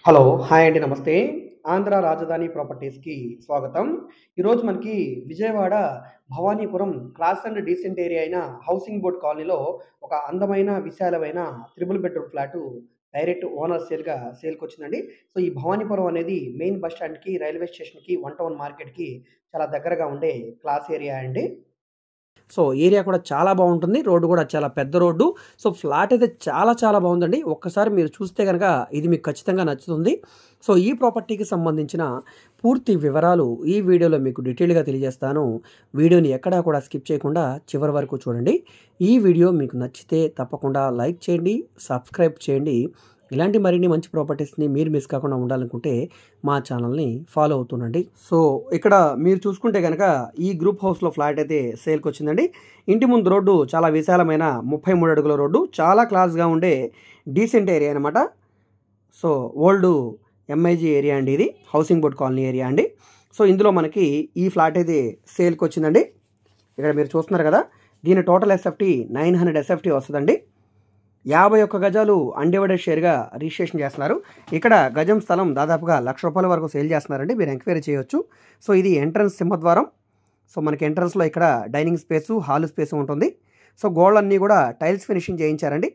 Hello! Hi అండి. నమస్తే. ఆంధ్ర రాజధాని ప్రాపర్టీస్‌కి స్వాగతం. ఈరోజు మనకి Vijayawada Bhavanipuram class and decent area అయిన హౌసింగ్ బోర్డ్ కాలనీలో ఒక అందమైన, విశాలమైన triple bedroom flat direct owner సేల్‌కొచ్చిందండి. సో, ఈ భవానీపురం అనేది మెయిన్ బస్ స్టాండ్‌కి, రైల్వే స్టేషన్‌కి, వన్ టౌన్ మార్కెట్‌కి చాలా దగ్గరగా ఉండే క్లాస్ ఏరియా అండి. సో, ఏరియా కూడా చాలా బావుంటుంది. రోడ్డు కూడా చాలా పెద్ద రోడ్డు. సో, ఫ్లాట్ అయితే చాలా చాలా బావుందండి. ఒక్కసారి మీరు చూస్తే గనక ఇది మీకు ఖచ్చితంగా నచ్చుతుంది. సో, ఈ ప్రాపర్టీకి సంబంధించిన పూర్తి వివరాలు ఈ వీడియోలో మీకు డీటెయిల్‌గా తెలియజేస్తాను. వీడియోని ఎక్కడా కూడా స్కిప్ చేయకుండా చివరి వరకు చూడండి. ఈ వీడియో మీకు నచ్చితే తప్పకుండా లైక్ చేయండి, సబ్స్క్రైబ్ చేయండి. ఇలాంటి మరిన్ని మంచి ప్రాపర్టీస్‌ని మీరు మిస్ కాకుండా ఉండాలనుకుంటే మా ఛానల్‌ని ఫాలో అవుతుండండి. సో, ఇక్కడ మీరు చూసుకుంటే గనక ఈ గ్రూప్ హౌస్‌లో ఫ్లాట్ అయితే సేల్‌కొచ్చిందండి. ఇంటి ముందు రోడ్డు చాలా విశాలమైన 33 అడుగుల రోడ్డు. చాలా క్లాస్‌గా ఉండే డీసెంట్ ఏరియా అనమాట. సో, ఓల్డ్ ఎంఐజీ ఏరియా అండి ఇది. హౌసింగ్ బోర్డ్ కాలనీ ఏరియా అండి. సో, ఇందులో మనకి ఈ ఫ్లాట్ అయితే సేల్‌కొచ్చిందండి. ఇక్కడ మీరు చూస్తున్నారు కదా! దీని టోటల్ ఎస్ఎఫ్టీ 900 ఎస్ఎఫ్టీ వస్తదండి. 51 గజాలు అన్‌డివైడెడ్ షేర్‌గా రిజిస్ట్రేషన్ చేస్తున్నారు. ఇక్కడ గజం స్థలం దాదాపుగా ₹1,00,000 వరకు సేల్ చేస్తున్నారండి. మీరు ఎంక్వైరీ చేయొచ్చు. సో, ఇది ఎంట్రన్స్ సింహద్వారం. సో, మనకి ఎంట్రన్స్‌లో ఇక్కడ డైనింగ్ స్పేసు, హాల్ స్పేసు ఉంటుంది. సో, గోడలన్నీ కూడా టైల్స్ ఫినిషింగ్ చేయించారండి.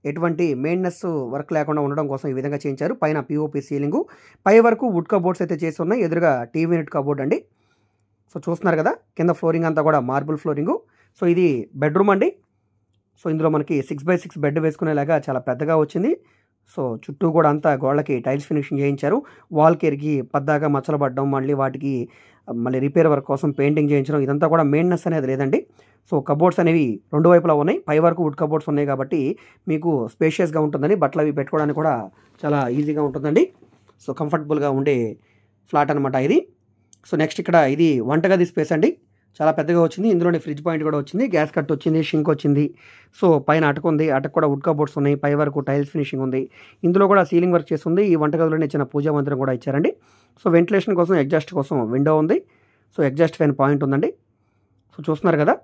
ఎటువంటి మెయింటెనెన్స్ వర్క్ లేకుండా ఉండడం కోసం ఈ విధంగా చేయించారు. పైన పీఓపీ సీలింగు. పై వరకు వుడ్ కబోర్డ్స్ అయితే చేసి ఉన్నాయి. ఎదురుగా టీవీ యూనిట్ కబోర్డ్ అండి. సో, చూస్తున్నారు కదా! కింద ఫ్లోరింగ్ అంతా కూడా మార్బుల్ ఫ్లోరింగు. సో, ఇది బెడ్‌రూమ్ అండి. సో, ఇందులో మనకి 6x6 బెడ్ వేసుకునేలాగా చాలా పెద్దగా వచ్చింది. సో, చుట్టూ కూడా అంతా గోడలకి టైల్స్ ఫినిషింగ్ చేయించారు. వాల్‌కి ఎరిగి పద్దాగా మచ్చలు పడడం, మళ్ళీ రిపేర్ వర్క్ కోసం పెయింటింగ్ చేయించడం, ఇదంతా కూడా మెయింటెనెన్స్ అనేది లేదండి. సో, కబోర్డ్స్ అనేవి 2 వైపులా ఉన్నాయి. పై వరకు వుడ్ కబోర్డ్స్ ఉన్నాయి కాబట్టి మీకు స్పేషియస్‌గా ఉంటుందని బట్టలు అవి పెట్టుకోవడానికి కూడా చాలా ఈజీగా ఉంటుందండి. సో, కంఫర్టబుల్‌గా ఉండే ఫ్లాట్ అనమాట ఇది. సో, నెక్స్ట్ ఇక్కడ ఇది వంటగది స్పేస్ అండి. చాలా పెద్దగా వచ్చింది. ఇందులోనే ఫ్రిడ్జ్ పాయింట్ కూడా వచ్చింది. గ్యాస్ కట్ వచ్చింది. షింక్ వచ్చింది. సో, పైన అటక ఉంది. అటక కూడా వుడ్ కబోర్డ్స్ ఉన్నాయి. పై వరకు టైల్స్ ఫినిషింగ్ ఉంది. ఇందులో కూడా సీలింగ్ వర్క్ చేసి ఉంది. ఈ వంటగదిలోనే చిన్న పూజా మందిరం కూడా ఇచ్చారండి. సో, వెంటిలేషన్ కోసం, ఎగ్జాస్ట్ కోసం విండో ఉంది. సో, ఎగ్జాస్ట్ ఫ్యాన్ పాయింట్ ఉందండి. సో, చూస్తున్నారు కదా!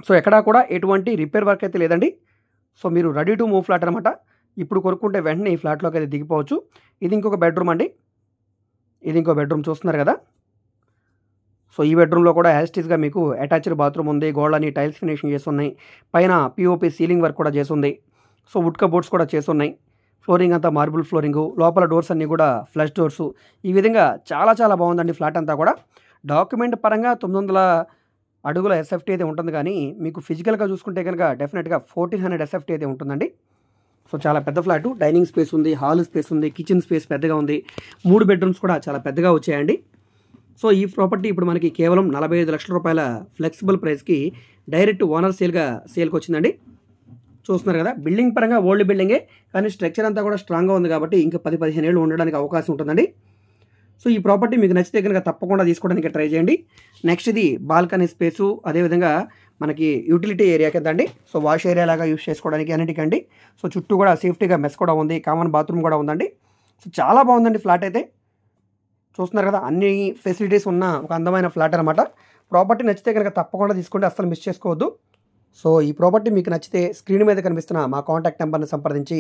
సో, ఎక్కడా కూడా ఎటువంటి రిపేర్ వర్క్ అయితే లేదండి. సో, మీరు రెడీ టు మూవ్ ఫ్లాట్ అనమాట. ఇప్పుడు కొనుక్కుంటే వెంటనే ఈ ఫ్లాట్‌లోకి అయితే దిగిపోవచ్చు. ఇది ఇంకొక బెడ్‌రూమ్ అండి. ఇది ఇంకో బెడ్‌రూమ్ చూస్తున్నారు కదా! సో, ఈ బెడ్‌రూమ్‌లో కూడా యాజ్ ఇట్ ఈస్‌గా మీకు అటాచ్డ్ బాత్రూమ్ ఉంది. గోడలన్నీ టైల్స్ ఫినిషింగ్ చేసున్నాయి. పైన పీఓపీ సీలింగ్ వర్క్ కూడా చేసుంది. సో, వుడ్ కబోర్డ్స్ కూడా చేసున్నాయి. ఫ్లోరింగ్ అంతా మార్బుల్ ఫ్లోరింగు. లోపల డోర్స్ అన్నీ కూడా ఫ్లష్ డోర్సు. ఈ విధంగా చాలా చాలా బాగుందండి ఫ్లాట్ అంతా కూడా. డాక్యుమెంట్ పరంగా 900 అడుగుల ఎస్ఎఫ్టీ అయితే ఉంటుంది కానీ, మీకు ఫిజికల్‌గా చూసుకుంటే కనుక డెఫినిట్‌గా 1400 ఎస్ఎఫ్టీ అయితే ఉంటుందండి. సో, చాలా పెద్ద ఫ్లాటు. డైనింగ్ స్పేస్ ఉంది. హాల్ స్పేస్ ఉంది. కిచెన్ స్పేస్ పెద్దగా ఉంది. 3 బెడ్‌రూమ్స్ కూడా చాలా పెద్దగా వచ్చాయండి. సో, ఈ ప్రాపర్టీ ఇప్పుడు మనకి కేవలం ₹45 లక్షల ఫ్లెక్సిబుల్ ప్రైస్‌కి డైరెక్ట్ ఓనర్ సేల్‌కొచ్చిందండి. చూస్తున్నారు కదా! బిల్డింగ్ పరంగా ఓల్డ్ బిల్డింగే. కానీ స్ట్రక్చర్ అంతా కూడా స్ట్రాంగ్‌గా ఉంది కాబట్టి ఇంకా 10, 15 ఏళ్ళు ఉండడానికి అవకాశం ఉంటుందండి. సో, ఈ ప్రాపర్టీ మీకు నచ్చితే గనుక తప్పకుండా తీసుకోవడానికి ట్రై చేయండి. నెక్స్ట్ ఇది బాల్కనీ స్పేసు, అదేవిధంగా మనకి యూటిలిటీ ఏరియా కిందండి. సో, వాష్ ఏరియా లాగా యూజ్ చేసుకోవడానికి అన్నిటికండి. సో, చుట్టూ కూడా సేఫ్టీగా మెస్ కూడా ఉంది. కామన్ బాత్రూమ్ కూడా ఉందండి. సో, చాలా బాగుందండి ఫ్లాట్ అయితే. చూస్తున్నారు కదా! అన్ని ఫెసిలిటీస్ ఉన్న ఒక అందమైన ఫ్లాట్ అనమాట. ప్రాపర్టీ నచ్చితే గనక తప్పకుండా తీసుకోండి. అస్సలు మిస్ చేసుకోవద్దు. సో, ఈ ప్రాపర్టీ మీకు నచ్చితే స్క్రీన్ మీద కనిపిస్తున్న మా కాంటాక్ట్ నెంబర్‌ని సంప్రదించి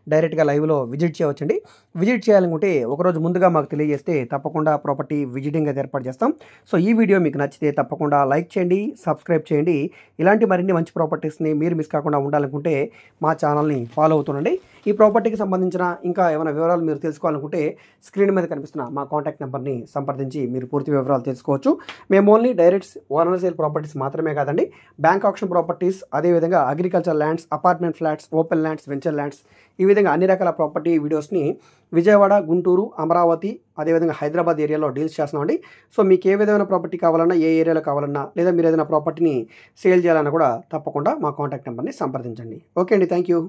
డైరెక్ట్‌గా లైవ్‌లో విజిట్ చేయవచ్చండి. విజిట్ చేయాలనుకుంటే ఒకరోజు ముందుగా మాకు తెలియజేస్తే తప్పకుండా ప్రాపర్టీ విజిటింగ్ అయితే ఏర్పాటు చేస్తాం. సో, ఈ వీడియో మీకు నచ్చితే తప్పకుండా లైక్ చేయండి, సబ్స్క్రైబ్ చేయండి. ఇలాంటి మరిన్ని మంచి ప్రాపర్టీస్‌ని మీరు మిస్ కాకుండా ఉండాలనుకుంటే మా ఛానల్‌ని ఫాలో అవుతుండండి. ఈ ప్రాపర్టీకి సంబంధించిన ఇంకా ఏమైనా వివరాలు మీరు తెలుసుకోవాలనుకుంటే స్క్రీన్ మీద కనిపిస్తున్న మా కాంటాక్ట్ నెంబర్‌ని సంప్రదించి మీరు పూర్తి వివరాలు తెలుసుకోవచ్చు. మేము only direct owner sale properties మాత్రమే కాదండి, బ్యాంక్ ఆక్షన్ ప్రాపర్టీస్, అదేవిధంగా agriculture lands, apartment flats, open lands, venture lands, ఈ విధంగా అన్ని రకాల ప్రాపర్టీ వీడియోస్ని విజయవాడ, గుంటూరు, అమరావతి, అదేవిధంగా హైదరాబాద్ ఏరియాలో డీల్స్ చేస్తున్నామండి. సో, మీకు ఏ విధమైన ప్రాపర్టీ కావాలన్నా, ఏ ఏరియాలో కావాలన్నా, లేదా మీరు ఏదైనా ప్రాపర్టీని సేల్ చేయాలన్నా కూడా తప్పకుండా మా కాంటాక్ట్ నెంబర్‌ని సంప్రదించండి. ఓకే అండి. Thank you.